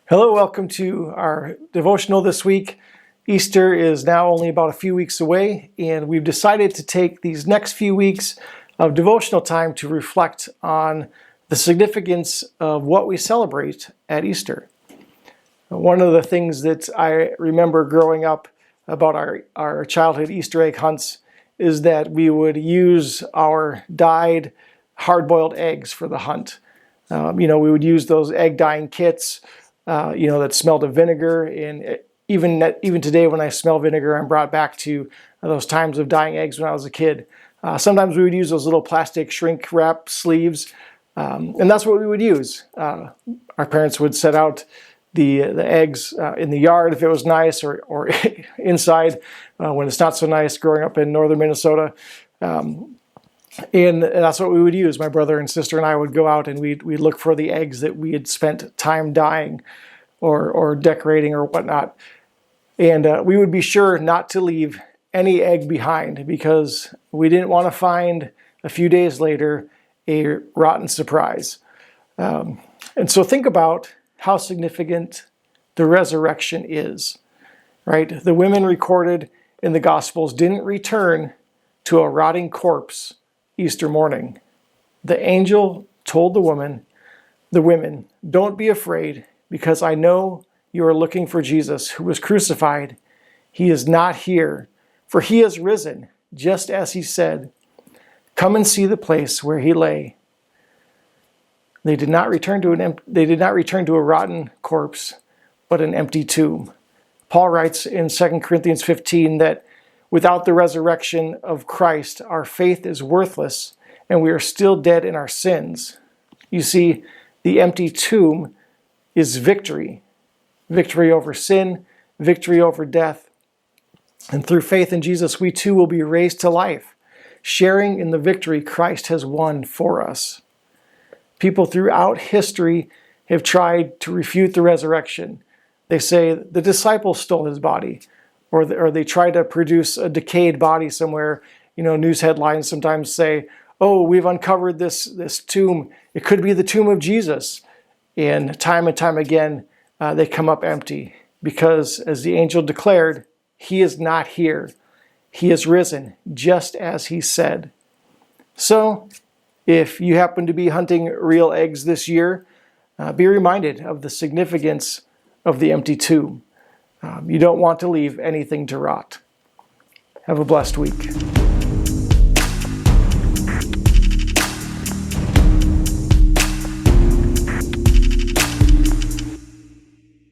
Hello, welcome to our devotional this week. Easter is now only about a few weeks away, and we've decided to take these next few weeks of devotional time to reflect on the significance of what we celebrate at Easter. One of the things that I remember growing up about our childhood Easter egg hunts is that we would use our dyed hard-boiled eggs for the hunt. We would use those egg dyeing kits that smelled of vinegar. And even today, when I smell vinegar, I'm brought back to those times of dyeing eggs when I was a kid. Sometimes we would use those little plastic shrink wrap sleeves, and that's what we would use. Our parents would set out the eggs in the yard if it was nice, or inside when it's not so nice, growing up in northern Minnesota. And that's what we would use. My brother and sister and I would go out and we'd look for the eggs that we had spent time dyeing or decorating or whatnot. And we would be sure not to leave any egg behind because we didn't want to find a few days later a rotten surprise. And so think about how significant the resurrection is, right? The women recorded in the Gospels didn't return to a rotting corpse Easter morning. The angel told the women, "Don't be afraid, because I know you are looking for Jesus who was crucified. He is not here, for he has risen, just as he said. Come and see the place where he lay." They did not return to a rotten corpse, but an empty tomb. Paul writes in 2 Corinthians 15 that without the resurrection of Christ, our faith is worthless, and we are still dead in our sins. You see, the empty tomb is victory. Victory over sin, victory over death. And through faith in Jesus, we too will be raised to life, sharing in the victory Christ has won for us. People throughout history have tried to refute the resurrection. They say the disciples stole his body, or they try to produce a decayed body somewhere. News headlines sometimes say, "Oh, we've uncovered this tomb. It could be the tomb of Jesus." And time again, they come up empty because, as the angel declared, he is not here. He is risen, just as he said. So, if you happen to be hunting real eggs this year, be reminded of the significance of the empty tomb. You don't want to leave anything to rot. Have a blessed week.